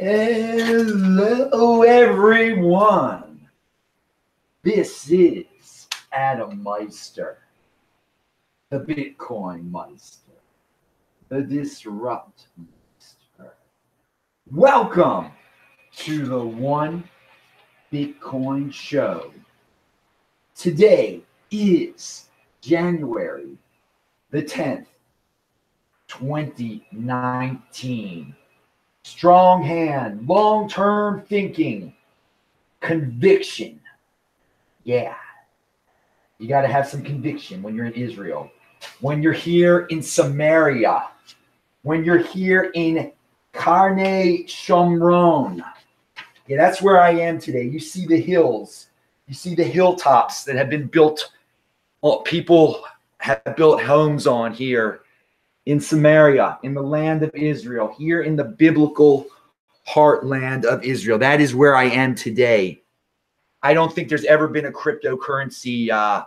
Hello, everyone. This is Adam Meister, the Bitcoin Meister, the Disrupt Meister. Welcome to the One Bitcoin Show. Today is January the 10th, 2019. Strong hand, long-term thinking, conviction. Yeah, you got to have some conviction when you're in Israel, when you're here in Samaria, when you're here in Karnei Shomron. Yeah, that's where I am today. You see the hills. You see the hilltops that have been built. Well, people have built homes on here in Samaria, in the land of Israel, here in the biblical heartland of Israel. That is where I am today. I don't think there's ever been a cryptocurrency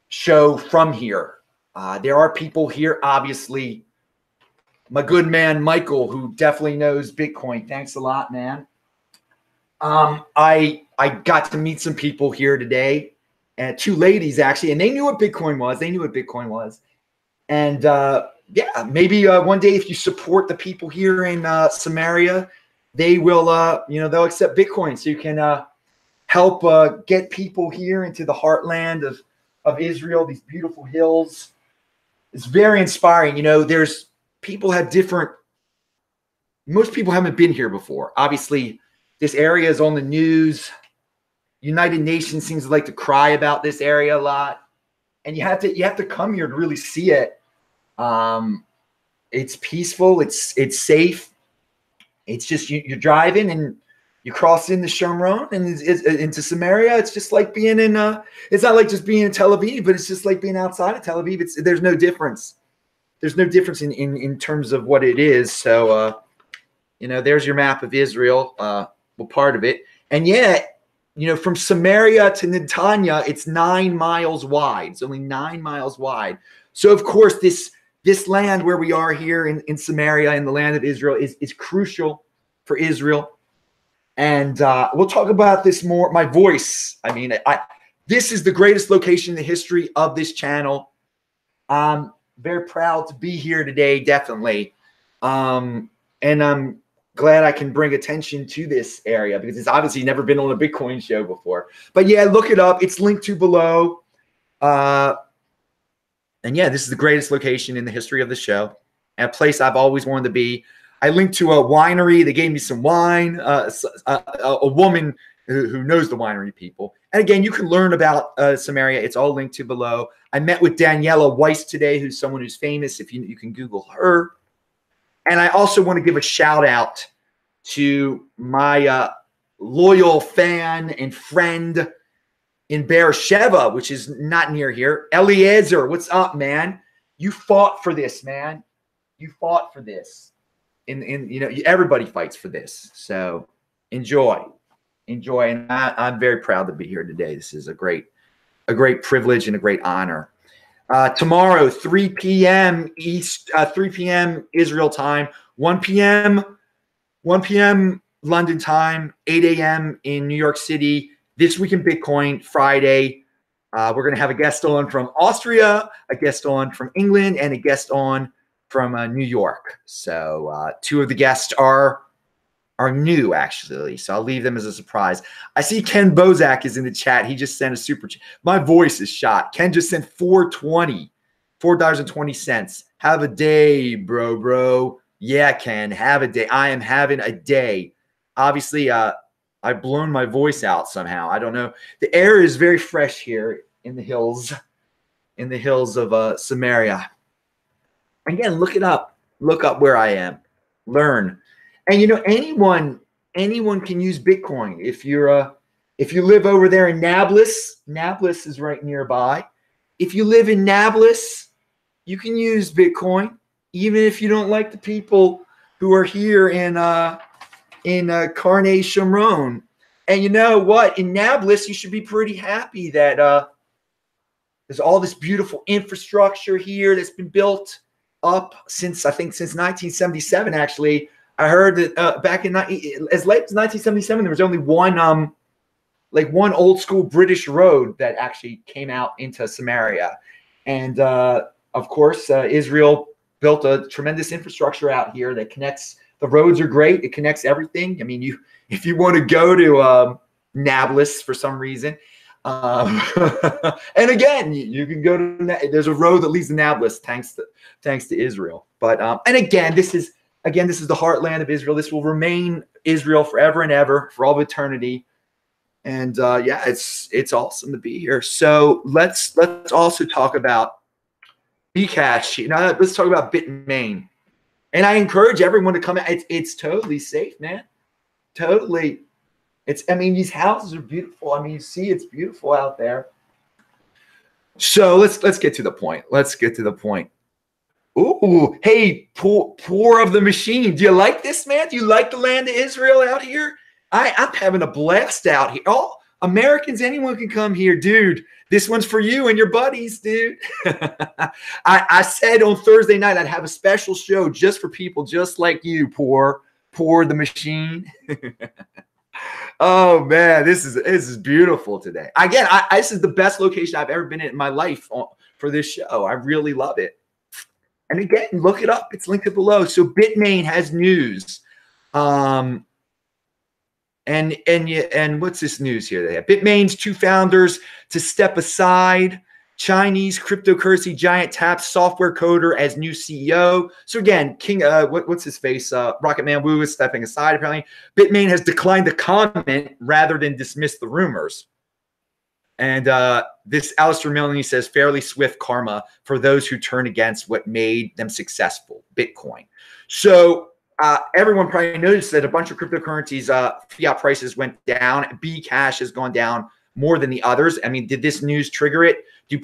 show from here. There are people here, obviously. My good man, Michael, who definitely knows Bitcoin. Thanks a lot, man. I got to meet some people here today, and two ladies, actually, and they knew what Bitcoin was. And yeah, maybe one day if you support the people here in Samaria, they will, they'll accept Bitcoin. So you can help get people here into the heartland of Israel, these beautiful hills. It's very inspiring. There's people have most people haven't been here before. Obviously, this area is on the news. United Nations seems to like to cry about this area a lot. And you have to come here to really see it. It's peaceful. It's safe. It's just you're driving and you cross into Shomron and into Samaria. It's just like being in. It's not like just being in Tel Aviv, but it's just like being outside of Tel Aviv. There's no difference. There's no difference in terms of what it is. So there's your map of Israel. Well, part of it, and yet. From Samaria to Netanya, it's 9 miles wide. It's only 9 miles wide. So, of course, this land where we are here in Samaria, in the land of Israel, is crucial for Israel. And we'll talk about this more. My voice, this is the greatest location in the history of this channel. I'm very proud to be here today, definitely. And I'm glad I can bring attention to this area because it's obviously never been on a Bitcoin show before. But yeah, look it up. It's linked to below. And yeah, this is the greatest location in the history of the show. A place I've always wanted to be. I linked to a winery. They gave me some wine. A woman who knows the winery people. And again, you can learn about Samaria. It's all linked to below. I met with Daniela Weiss today, who's someone who's famous. If you can Google her. And I also want to give a shout out to my loyal fan and friend in Beersheba, which is not near here. Eliezer, what's up, man? You fought for this, man. You fought for this. Everybody fights for this. So enjoy. And I'm very proud to be here today. This is a great privilege and a great honor. Tomorrow, 3 p.m. 3 p.m. Israel time, 1 p.m. London time, 8 a.m. in New York City. This Week in Bitcoin, Friday. We're going to have a guest on from Austria, a guest on from England, and a guest on from New York. So two of the guests are new, actually. So I'll leave them as a surprise. I see Ken Bozak is in the chat. He just sent a super chat. My voice is shot. Ken just sent $4.20. Have a day, bro. Yeah, Ken, have a day. I am having a day. Obviously, I've blown my voice out somehow. I don't know. The air is very fresh here in the hills of Samaria. Again, look it up. Look up where I am. Learn. And anyone can use Bitcoin. If you live over there in Nablus is right nearby. If you live in Nablus, you can use Bitcoin, even if you don't like the people who are here in Karnei Shomron. And you know what? In Nablus, you should be pretty happy that there's all this beautiful infrastructure here that's been built up since 1977, actually. I heard that back in as late as 1977, there was only one like one old school British road that actually came out into Samaria, and of course Israel built a tremendous infrastructure out here that connects. The roads are great. It connects everything. I mean, if you want to go to Nablus for some reason, and again, you can go to. There's a road that leads to Nablus, thanks to Israel. But and again, this is the heartland of Israel. This will remain Israel forever and ever, for all of eternity. And yeah, it's awesome to be here. So let's also talk about Bcash. Let's talk about Bitmain. And I encourage everyone to come out. It's totally safe, man. Totally. I mean, these houses are beautiful. I mean, you see, it's beautiful out there. So let's get to the point. Let's get to the point. Ooh, hey, poor of the machine. Do you like this, man? Do you like the land of Israel out here? I'm having a blast out here. Oh, Americans, anyone can come here, dude. This one's for you and your buddies, dude. I said on Thursday night I'd have a special show just for people just like you, poor the machine. Oh man, this is beautiful today. Again, this is the best location I've ever been in my life for this show. I really love it. And again, look it up. It's linked below. So Bitmain has news. And what's this news here? They have Bitmain's 2 founders to step aside. Chinese cryptocurrency giant taps software coder as new CEO. So again, what's his face? Rocket Man Wu is stepping aside. Apparently, Bitmain has declined to comment rather than dismiss the rumors. And this Alistair Milne says fairly swift karma for those who turn against what made them successful, Bitcoin. So everyone probably noticed that a bunch of cryptocurrencies fiat prices went down. Bcash has gone down more than the others. I mean, did this news trigger it?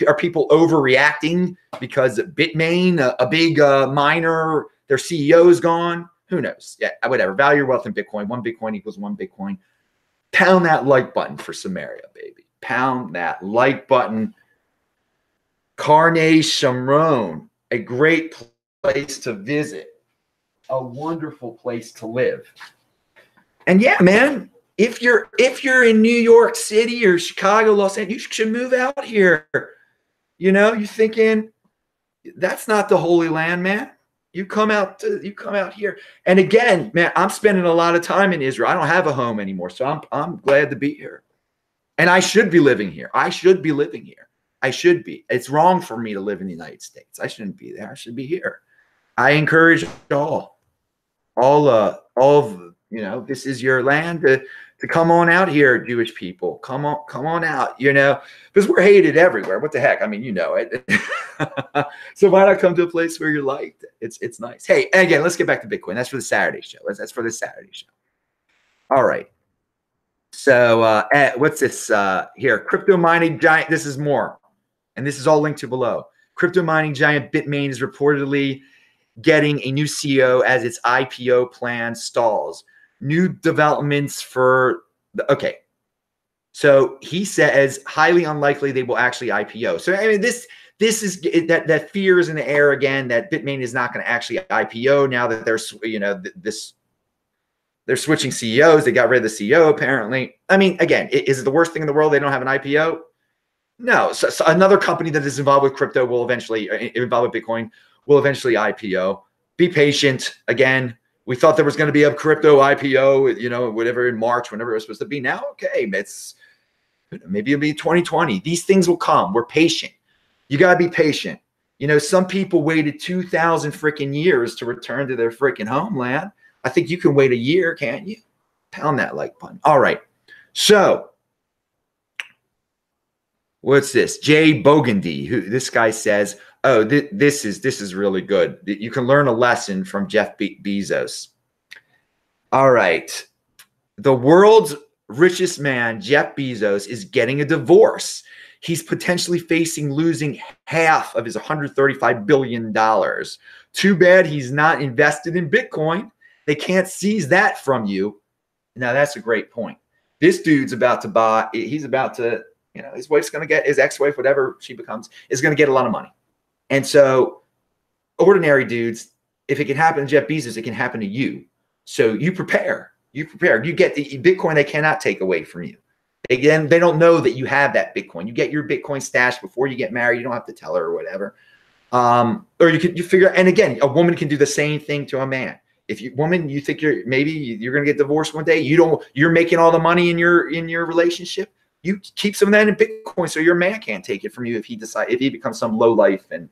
Are people overreacting because Bitmain, a big miner, their CEO is gone? Who knows? Yeah, whatever. Value your wealth in Bitcoin. 1 Bitcoin equals 1 Bitcoin. Pound that like button for Samaria, baby. Pound that like button. Karnei Shamron, a great place to visit. A wonderful place to live. And yeah, man, if you're in New York City or Chicago, Los Angeles, you should move out here. You're thinking that's not the Holy Land, man. You come out here. And again, man, I'm spending a lot of time in Israel. I don't have a home anymore, so I'm glad to be here. And I should be living here. I should be living here. I should be. It's wrong for me to live in the United States. I shouldn't be there. I should be here. I encourage all of this is your land to come on out here, Jewish people. Come on out, because we're hated everywhere. What the heck? I mean, it. So why not come to a place where you're liked? It's nice. Hey, again, let's get back to Bitcoin. That's for the Saturday show. That's for the Saturday show. All right. So what's this here? Crypto mining giant. This is more, and this is all linked to below. Crypto mining giant Bitmain is reportedly getting a new CEO as its IPO plan stalls. New developments okay. So he says highly unlikely they will actually IPO. So I mean, this is that fear is in the air again that Bitmain is not going to actually IPO now that they're switching CEOs. They got rid of the CEO apparently. I mean, again, is it the worst thing in the world they don't have an IPO? No. So another company that is involved with crypto will eventually involved with Bitcoin will eventually IPO. Be patient. Again, we thought there was going to be a crypto IPO, whatever in March, whenever it was supposed to be. Now, okay, maybe it'll be 2020. These things will come. We're patient. You got to be patient. Some people waited 2,000 freaking years to return to their freaking homeland. I think you can wait a year, can't you? Pound that like button. All right. So what's this? Jay Bogandy, who this guy says, oh, this is really good. You can learn a lesson from Jeff Bezos. All right. The world's richest man, Jeff Bezos, is getting a divorce. He's potentially facing losing half of his $135 billion. Too bad he's not invested in Bitcoin. They can't seize that from you. Now, that's a great point. This dude's about to buy, he's about to, his wife's going to get, his ex-wife, whatever she becomes, is going to get a lot of money. And so ordinary dudes, if it can happen to Jeff Bezos, it can happen to you. So you prepare. You prepare. You get the Bitcoin they cannot take away from you. Again, they don't know that you have that Bitcoin. You get your Bitcoin stash before you get married. You don't have to tell her or whatever. Or you figure, and again, a woman can do the same thing to a man. If you woman, you think you're going to get divorced one day, you're making all the money in your relationship. You keep some of that in Bitcoin so your man can't take it from you if he becomes some low life and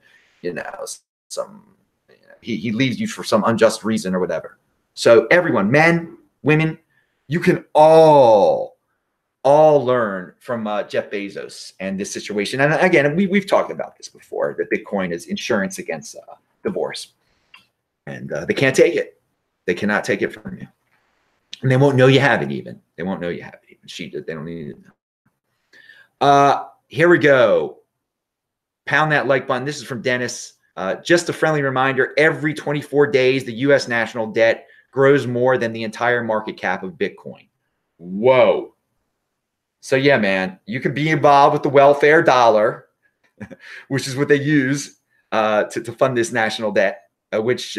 he leaves you for some unjust reason or whatever. So everyone, men, women, you can all learn from Jeff Bezos and this situation. And again, we've talked about this before, that Bitcoin is insurance against divorce, and they can't take it. They cannot take it from you, and they won't know you have it even. They won't know you have it even. They don't need to know. Here we go. Pound that like button. This is from Dennis. Just a friendly reminder, every 24 days, the U.S. national debt grows more than the entire market cap of Bitcoin. Whoa. So yeah, man, you can be involved with the welfare dollar, which is what they use to fund this national debt, which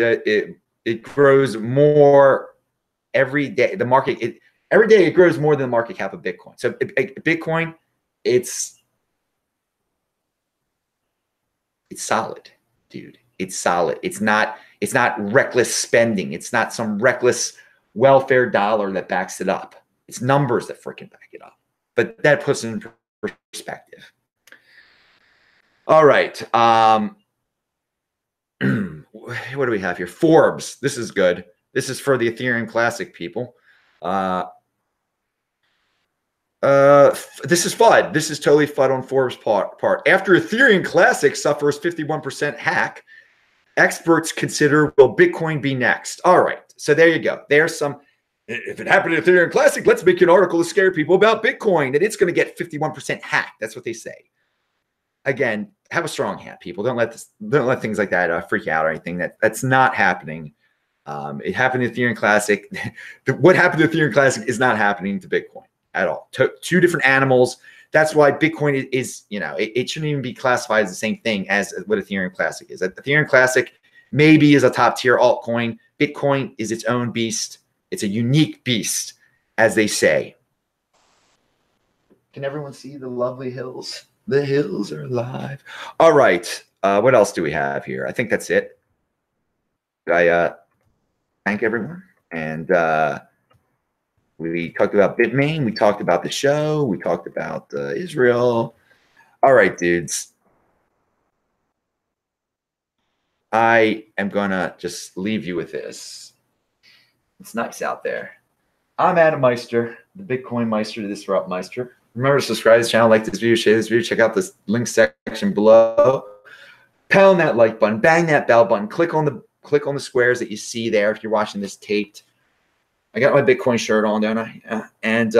it grows more every day. The market, every day it grows more than the market cap of Bitcoin. So Bitcoin, it's solid, dude. It's solid. It's not reckless spending. It's not some reckless welfare dollar that backs it up. It's numbers that freaking back it up. But that puts it in perspective. All right. What do we have here? Forbes. This is good. This is for the Ethereum Classic people. This is FUD. This is totally FUD on Forbes' part. After Ethereum Classic suffers 51% hack, experts consider, will Bitcoin be next? All right. So there you go. There's some. If it happened in Ethereum Classic, let's make an article to scare people about Bitcoin, that it's going to get 51% hacked. That's what they say. Again, have a strong hand, people. Don't let things like that freak you out or anything. That's not happening. It happened in Ethereum Classic. What happened to Ethereum Classic is not happening to Bitcoin at all. Two different animals. That's why Bitcoin is, it shouldn't even be classified as the same thing as what Ethereum Classic is. Ethereum Classic maybe is a top tier altcoin. Bitcoin is its own beast. It's a unique beast, as they say. Can everyone see the lovely hills? The hills are alive. All right. What else do we have here? I think that's it. I thank everyone. And we talked about Bitmain. We talked about the show. We talked about Israel. All right, dudes. I am going to just leave you with this. It's nice out there. I'm Adam Meister, the Bitcoin Meister, the Disrupt Meister. Remember to subscribe to this channel, like this video, share this video, check out this link section below. Pound that like button, bang that bell button, click on the squares that you see there if you're watching this taped. I got my Bitcoin shirt on, don't I? And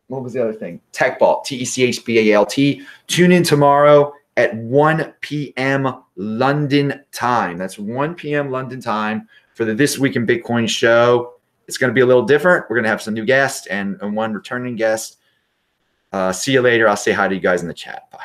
what was the other thing? TechBalt, TechBalt. Tune in tomorrow at 1 p.m. London time. That's 1 p.m. London time for the This Week in Bitcoin show. It's going to be a little different. We're going to have some new guests and one returning guest. See you later. I'll say hi to you guys in the chat. Bye.